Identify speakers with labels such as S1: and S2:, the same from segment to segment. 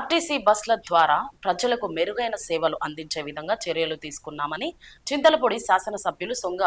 S1: RTC బస్ల ద్వారా ప్రజలకు మెరుగైన సేవలు అందించే విధంగా చర్యలు తీసుకున్నామని చింతలపూడి శాసనసభ్యులు సొంగ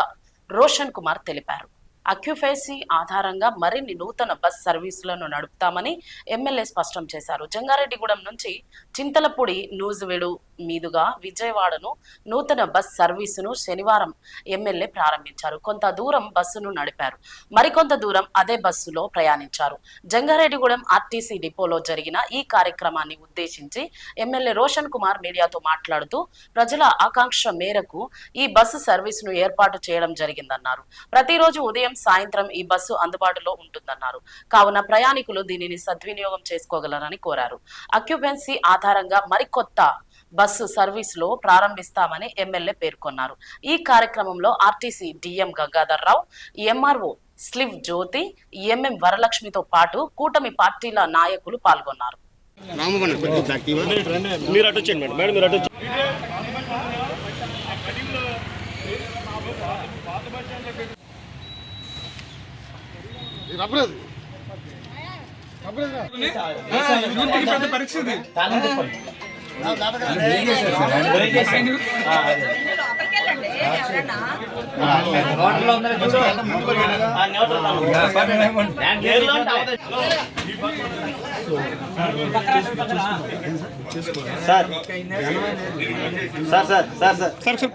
S1: రోషన్ కుమార్ తెలిపారు. అక్యుఫేసీ ఆధారంగా మరిన్ని నూతన బస్ సర్వీసులను నడుపుతామని ఎమ్మెల్యే స్పష్టం చేశారు. జంగారెడ్డిగూడెం నుంచి చింతలపూడి నూజివీడు మీదుగా విజయవాడను నూతన బస్ సర్వీసును శనివారం ఎమ్మెల్యే ప్రారంభించారు. కొంత దూరం బస్సును నడిపారు, మరికొంత దూరం అదే బస్సులో ప్రయాణించారు. జంగారెడ్డిగూడెం ఆర్టీసీ డిపోలో జరిగిన ఈ కార్యక్రమాన్ని ఉద్దేశించి ఎమ్మెల్యే రోషన్ కుమార్ మీడియాతో మాట్లాడుతూ ప్రజల ఆకాంక్ష మేరకు ఈ బస్సు సర్వీసును ఏర్పాటు చేయడం జరిగిందన్నారు. ప్రతిరోజు ఉదయం సాయంత్రం ఈ బస్సు అందుబాటులో ఉంటుందన్నారు. కావున ప్రయాణికులు దీనిని సద్వినియోగం చేసుకోగలరని కోరారు. అక్యుపెన్సీ ఆధారంగా మరికొత్త బస్సు సర్వీసులో ప్రారంభిస్తామని ఎమ్మెల్యే పేర్కొన్నారు. ఈ కార్యక్రమంలో ఆర్టీసీ డిఎం గంగాధర్ రావు, ఎంఆర్ఓ స్లివ్ జ్యోతి, ఎంఎం వరలక్ష్మితో పాటు కూటమి పార్టీల నాయకులు పాల్గొన్నారు.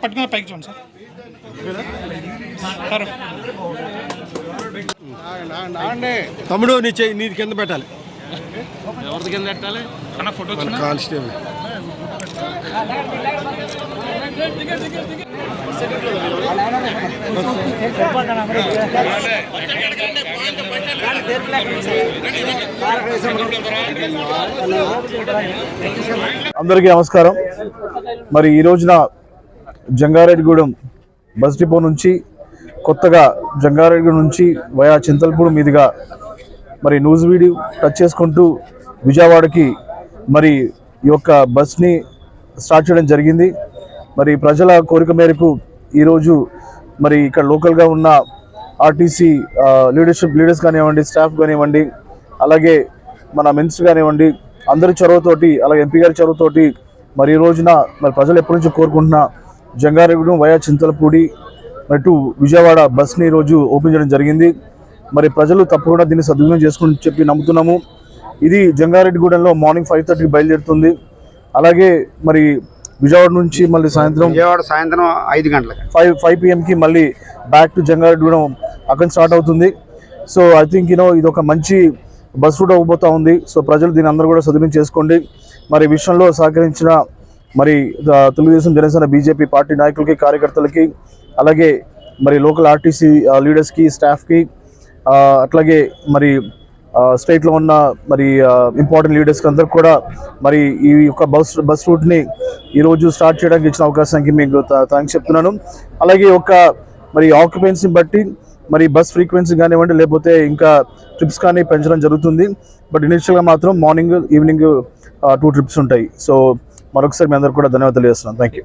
S2: పట్టుకున్న పైకి చూడండి సార్.
S3: తమ్ముడు నీ కింద పెట్టాలి.
S2: ఎవరి కింద పెట్టాలి అన్న? ఫోటో
S3: కానిస్టేబుల్
S4: అందరికీ నమస్కారం. మరి ఈ రోజున జంగారెడ్డిగూడెం బస్ డిపో నుంచి కొత్తగా జంగారెడ్డిగూడెం నుంచి వయా చింతలపూడి మీదుగా మరి నూజివీడు టచ్ చేసుకుంటూ విజయవాడకి మరి ఈ యొక్క బస్ని స్టార్ట్ చేయడం జరిగింది. మరి ప్రజల కోరిక మేరకు ఈరోజు మరి ఇక్కడ లోకల్గా ఉన్న ఆర్టీసీ లీడర్స్ కానివ్వండి, స్టాఫ్ కానివ్వండి, అలాగే మన మినిస్టర్ కానివ్వండి, అందరి చొరవతోటి, అలాగే ఎంపీ గారి చొరవతోటి మరి ఈ రోజున మరి ప్రజలు ఎప్పటి నుంచో కోరుకుంటున్న జంగారెడ్డిగూడెం వయా చింతలపూడి టు విజయవాడ బస్ని ఈరోజు ఓపెన్ చేయడం జరిగింది. మరి ప్రజలు తప్పకుండా దీన్ని సద్వినియోగం చేసుకుని చెప్పి నమ్ముతున్నాము. ఇది జంగారెడ్డిగూడెంలో మార్నింగ్ 5:30కి బయలుదేరుతుంది. అలాగే మరి విజయవాడ నుంచి మళ్ళీ సాయంత్రం
S3: 5 గంటలకు
S4: 5 PM మళ్ళీ బ్యాక్ టు జంగారెడ్డిగూడెం అక్కడ స్టార్ట్ అవుతుంది. సో ఐ థింక్ ఇది ఒక మంచి బస్ రూట్ అవ్వబోతూ ఉంది. సో ప్రజలు దీన్ని అందరూ కూడా సద్వినియోగం చేసుకోండి. మరి విషయంలో సహకరించిన మరి తెలుగుదేశం, జనసేన, బీజేపీ పార్టీ నాయకులకి, కార్యకర్తలకి, అలాగే మరి లోకల్ ఆర్టీసీ లీడర్స్కి, స్టాఫ్కి, అట్లాగే మరి స్టేట్లో ఉన్న మరి ఇంపార్టెంట్ లీడర్స్కి అందరికి కూడా మరి ఈ యొక్క బస్ రూట్ని ఈరోజు స్టార్ట్ చేయడానికి ఇచ్చిన అవకాశానికి మీకు థ్యాంక్స్ చెప్తున్నాను. అలాగే మరి ఆక్యుపెన్సీని బట్టి మరి బస్ ఫ్రీక్వెన్సీ కానివ్వండి, లేకపోతే ఇంకా ట్రిప్స్ కానీ పెంచడం జరుగుతుంది. బట్ ఇనిషియల్గా మాత్రం మార్నింగ్, ఈవినింగ్ 2 ట్రిప్స్ ఉంటాయి. సో మరొకసారి మీ అందరికి కూడా ధన్యవాదాలు తెలియజేస్తున్నాను. Thank you.